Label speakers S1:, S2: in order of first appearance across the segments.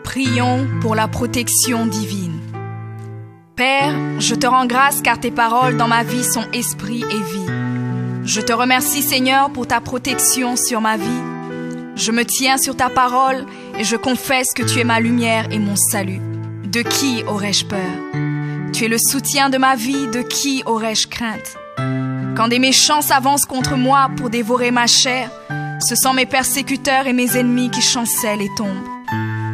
S1: Prions pour la protection divine. Père, je te rends grâce car tes paroles dans ma vie sont esprit et vie. Je te remercie Seigneur pour ta protection sur ma vie. Je me tiens sur ta parole et je confesse que tu es ma lumière et mon salut. De qui aurais-je peur? Tu es le soutien de ma vie, de qui aurais-je crainte? Quand des méchants s'avancent contre moi pour dévorer ma chair, ce sont mes persécuteurs et mes ennemis qui chancellent et tombent.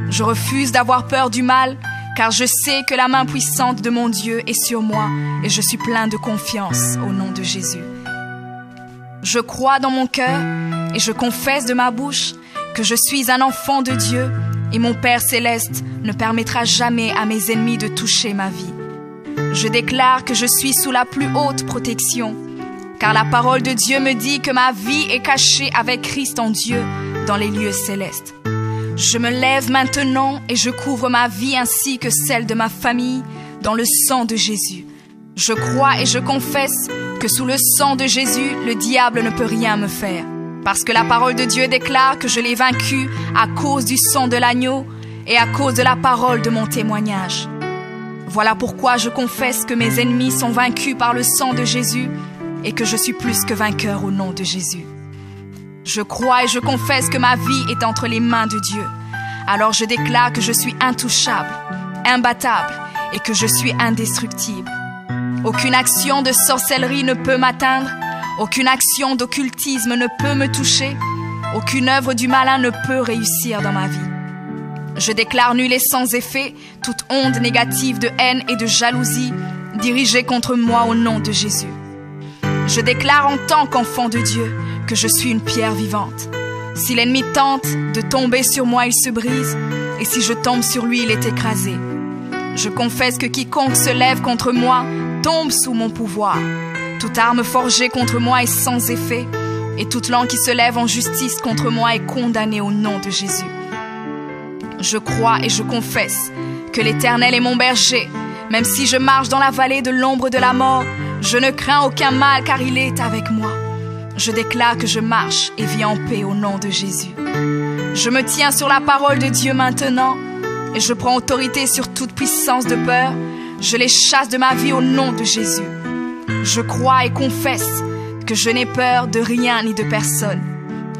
S1: Je refuse d'avoir peur du mal, car je sais que la main puissante de mon Dieu est sur moi et je suis plein de confiance au nom de Jésus. Je crois dans mon cœur et je confesse de ma bouche que je suis un enfant de Dieu et mon Père céleste ne permettra jamais à mes ennemis de toucher ma vie. Je déclare que je suis sous la plus haute protection, car la parole de Dieu me dit que ma vie est cachée avec Christ en Dieu dans les lieux célestes. Je me lève maintenant et je couvre ma vie ainsi que celle de ma famille dans le sang de Jésus. Je crois et je confesse que sous le sang de Jésus, le diable ne peut rien me faire. Parce que la parole de Dieu déclare que je l'ai vaincu à cause du sang de l'agneau et à cause de la parole de mon témoignage. Voilà pourquoi je confesse que mes ennemis sont vaincus par le sang de Jésus et que je suis plus que vainqueur au nom de Jésus. Je crois et je confesse que ma vie est entre les mains de Dieu. Alors je déclare que je suis intouchable, imbattable et que je suis indestructible. Aucune action de sorcellerie ne peut m'atteindre, aucune action d'occultisme ne peut me toucher, aucune œuvre du malin ne peut réussir dans ma vie. Je déclare nul et sans effet toute onde négative de haine et de jalousie dirigée contre moi au nom de Jésus. Je déclare en tant qu'enfant de Dieu que je suis une pierre vivante. Si l'ennemi tente de tomber sur moi, il se brise, et si je tombe sur lui, il est écrasé. Je confesse que quiconque se lève contre moi tombe sous mon pouvoir. Toute arme forgée contre moi est sans effet, et toute langue qui se lève en justice contre moi est condamnée au nom de Jésus. Je crois et je confesse que l'Éternel est mon berger. Même si je marche dans la vallée de l'ombre de la mort, je ne crains aucun mal car il est avec moi. Je déclare que je marche et vis en paix au nom de Jésus. Je me tiens sur la parole de Dieu maintenant et je prends autorité sur toute puissance de peur. Je les chasse de ma vie au nom de Jésus. Je crois et confesse que je n'ai peur de rien ni de personne.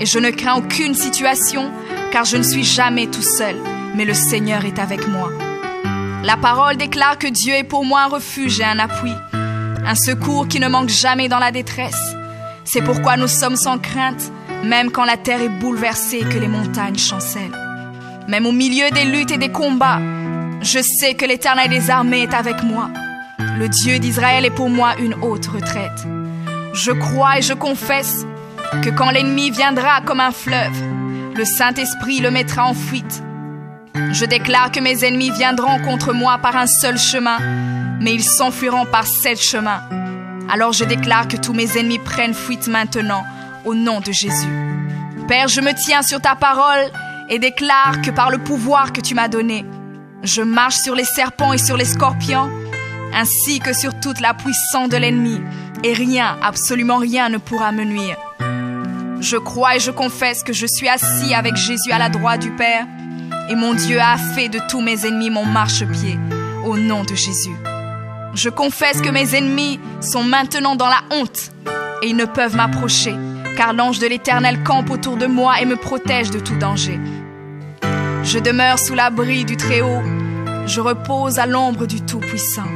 S1: Et je ne crains aucune situation car je ne suis jamais tout seul, mais le Seigneur est avec moi. La parole déclare que Dieu est pour moi un refuge et un appui, un secours qui ne manque jamais dans la détresse. C'est pourquoi nous sommes sans crainte, même quand la terre est bouleversée et que les montagnes chancellent. Même au milieu des luttes et des combats, je sais que l'Éternel des armées est avec moi. Le Dieu d'Israël est pour moi une haute retraite. Je crois et je confesse que quand l'ennemi viendra comme un fleuve, le Saint-Esprit le mettra en fuite. Je déclare que mes ennemis viendront contre moi par un seul chemin, mais ils s'enfuiront par 7 chemins. Alors je déclare que tous mes ennemis prennent fuite maintenant, au nom de Jésus. Père, je me tiens sur ta parole et déclare que par le pouvoir que tu m'as donné, je marche sur les serpents et sur les scorpions, ainsi que sur toute la puissance de l'ennemi, et rien, absolument rien ne pourra me nuire. Je crois et je confesse que je suis assis avec Jésus à la droite du Père, et mon Dieu a fait de tous mes ennemis mon marchepied, au nom de Jésus. Je confesse que mes ennemis sont maintenant dans la honte et ils ne peuvent m'approcher, car l'ange de l'Éternel campe autour de moi et me protège de tout danger. Je demeure sous l'abri du Très-Haut, je repose à l'ombre du Tout-Puissant.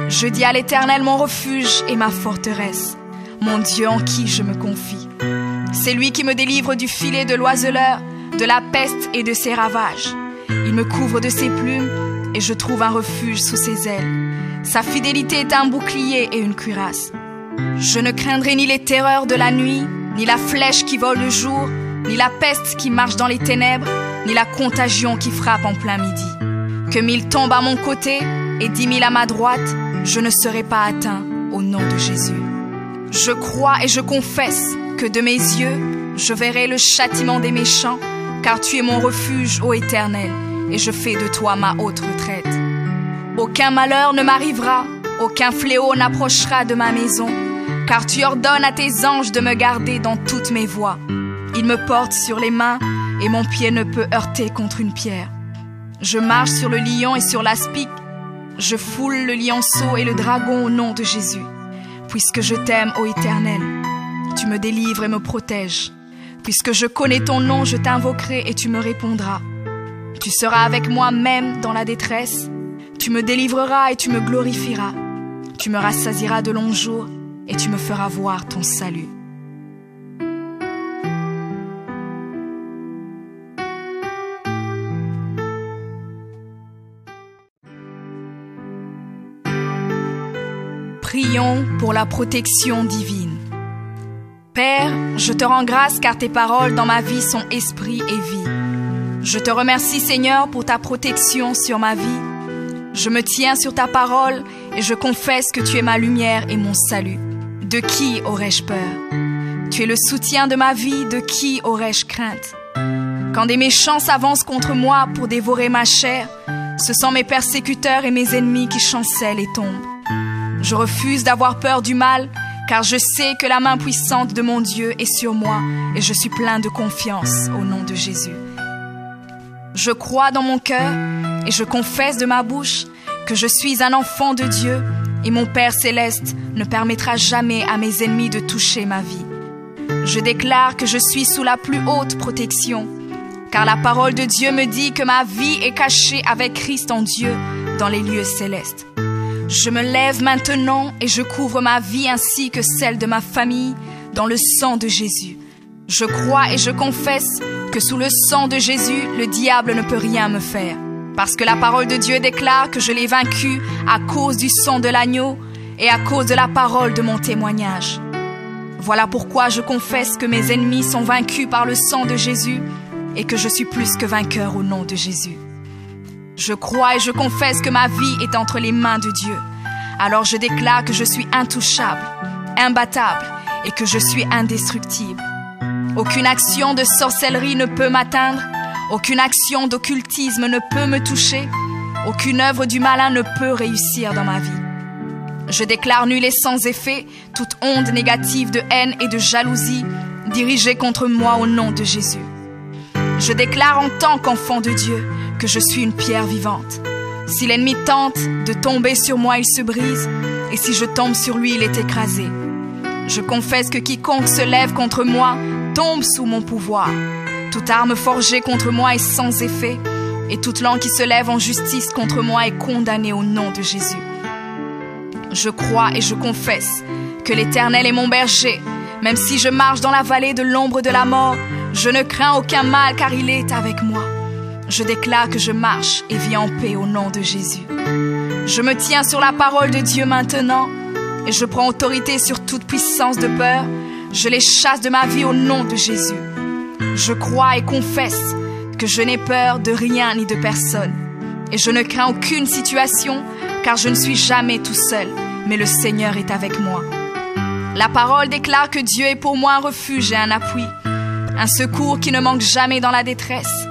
S1: Je dis à l'Éternel mon refuge et ma forteresse, mon Dieu en qui je me confie. C'est lui qui me délivre du filet de l'oiseleur, de la peste et de ses ravages. Il me couvre de ses plumes et je trouve un refuge sous ses ailes. Sa fidélité est un bouclier et une cuirasse. Je ne craindrai ni les terreurs de la nuit, ni la flèche qui vole le jour, ni la peste qui marche dans les ténèbres, ni la contagion qui frappe en plein midi. Que 1000 tombent à mon côté et 10 000 à ma droite, je ne serai pas atteint au nom de Jésus. Je crois et je confesse que de mes yeux, je verrai le châtiment des méchants, car tu es mon refuge, ô Éternel, et je fais de toi ma haute retraite. Aucun malheur ne m'arrivera, aucun fléau n'approchera de ma maison, car tu ordonnes à tes anges de me garder dans toutes mes voies. Ils me portent sur les mains et mon pied ne peut heurter contre une pierre. Je marche sur le lion et sur l'aspic. Je foule le lionceau et le dragon au nom de Jésus. Puisque je t'aime, ô Éternel, tu me délivres et me protèges. Puisque je connais ton nom, je t'invoquerai et tu me répondras. Tu seras avec moi même dans la détresse. Tu me délivreras et tu me glorifieras. Tu me rassasieras de longs jours et tu me feras voir ton salut. Prions pour la protection divine. Père, je te rends grâce car tes paroles dans ma vie sont esprit et vie. Je te remercie Seigneur pour ta protection sur ma vie. Je me tiens sur ta parole et je confesse que tu es ma lumière et mon salut. De qui aurais-je peur? Tu es le soutien de ma vie, de qui aurais-je crainte? Quand des méchants s'avancent contre moi pour dévorer ma chair, ce sont mes persécuteurs et mes ennemis qui chancellent et tombent. Je refuse d'avoir peur du mal, car je sais que la main puissante de mon Dieu est sur moi et je suis plein de confiance au nom de Jésus. Je crois dans mon cœur et je confesse de ma bouche que je suis un enfant de Dieu et mon Père céleste ne permettra jamais à mes ennemis de toucher ma vie. Je déclare que je suis sous la plus haute protection, car la parole de Dieu me dit que ma vie est cachée avec Christ en Dieu dans les lieux célestes. Je me lève maintenant et je couvre ma vie ainsi que celle de ma famille dans le sang de Jésus. Je crois et je confesse que sous le sang de Jésus, le diable ne peut rien me faire. Parce que la parole de Dieu déclare que je l'ai vaincu à cause du sang de l'agneau et à cause de la parole de mon témoignage. Voilà pourquoi je confesse que mes ennemis sont vaincus par le sang de Jésus et que je suis plus que vainqueur au nom de Jésus. Je crois et je confesse que ma vie est entre les mains de Dieu. Alors je déclare que je suis intouchable, imbattable et que je suis indestructible. Aucune action de sorcellerie ne peut m'atteindre, aucune action d'occultisme ne peut me toucher, aucune œuvre du malin ne peut réussir dans ma vie. Je déclare nul et sans effet toute onde négative de haine et de jalousie dirigée contre moi au nom de Jésus. Je déclare en tant qu'enfant de Dieu que je suis une pierre vivante. Si l'ennemi tente de tomber sur moi, il se brise, et si je tombe sur lui, il est écrasé. Je confesse que quiconque se lève contre moi tombe sous mon pouvoir. Toute arme forgée contre moi est sans effet, et toute langue qui se lève en justice contre moi est condamnée au nom de Jésus. Je crois et je confesse que l'Éternel est mon berger. Même si je marche dans la vallée de l'ombre de la mort, je ne crains aucun mal car il est avec moi. Je déclare que je marche et vis en paix au nom de Jésus. Je me tiens sur la parole de Dieu maintenant et je prends autorité sur toute puissance de peur. Je les chasse de ma vie au nom de Jésus. Je crois et confesse que je n'ai peur de rien ni de personne. Et je ne crains aucune situation car je ne suis jamais tout seul, mais le Seigneur est avec moi. La parole déclare que Dieu est pour moi un refuge et un appui, un secours qui ne manque jamais dans la détresse.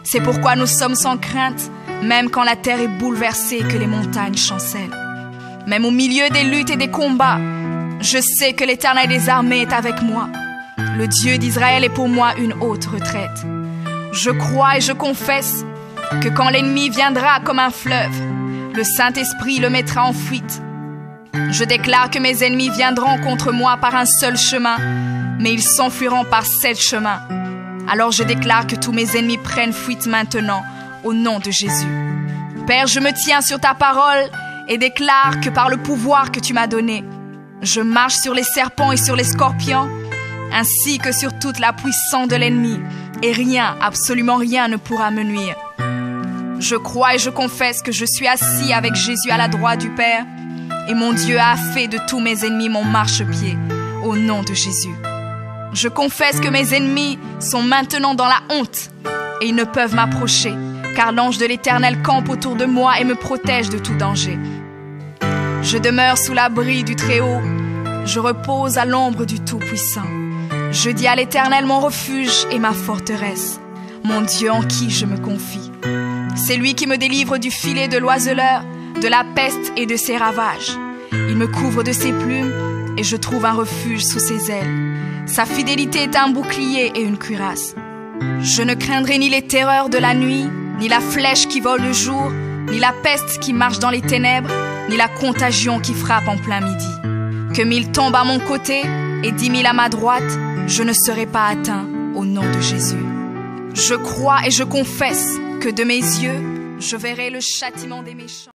S1: C'est pourquoi nous sommes sans crainte, même quand la terre est bouleversée et que les montagnes chancellent. Même au milieu des luttes et des combats, je sais que l'Éternel des armées est avec moi. Le Dieu d'Israël est pour moi une haute retraite. Je crois et je confesse que quand l'ennemi viendra comme un fleuve, le Saint-Esprit le mettra en fuite. Je déclare que mes ennemis viendront contre moi par un seul chemin, mais ils s'enfuiront par 7 chemins. Alors je déclare que tous mes ennemis prennent fuite maintenant, au nom de Jésus. Père, je me tiens sur ta parole et déclare que par le pouvoir que tu m'as donné, je marche sur les serpents et sur les scorpions, ainsi que sur toute la puissance de l'ennemi, et rien, absolument rien ne pourra me nuire. Je crois et je confesse que je suis assis avec Jésus à la droite du Père, et mon Dieu a fait de tous mes ennemis mon marchepied, au nom de Jésus. Je confesse que mes ennemis sont maintenant dans la honte, et ils ne peuvent m'approcher, car l'ange de l'Éternel campe autour de moi et me protège de tout danger. Je demeure sous l'abri du Très-Haut, je repose à l'ombre du Tout-Puissant. Je dis à l'Éternel mon refuge et ma forteresse, mon Dieu en qui je me confie. C'est lui qui me délivre du filet de l'oiseleur, de la peste et de ses ravages. Il me couvre de ses plumes et je trouve un refuge sous ses ailes. Sa fidélité est un bouclier et une cuirasse. Je ne craindrai ni les terreurs de la nuit, ni la flèche qui vole le jour, ni la peste qui marche dans les ténèbres, ni la contagion qui frappe en plein midi. Que 1000 tombent à mon côté et 10 000 à ma droite, je ne serai pas atteint au nom de Jésus. Je crois et je confesse que de mes yeux, je verrai le châtiment des méchants.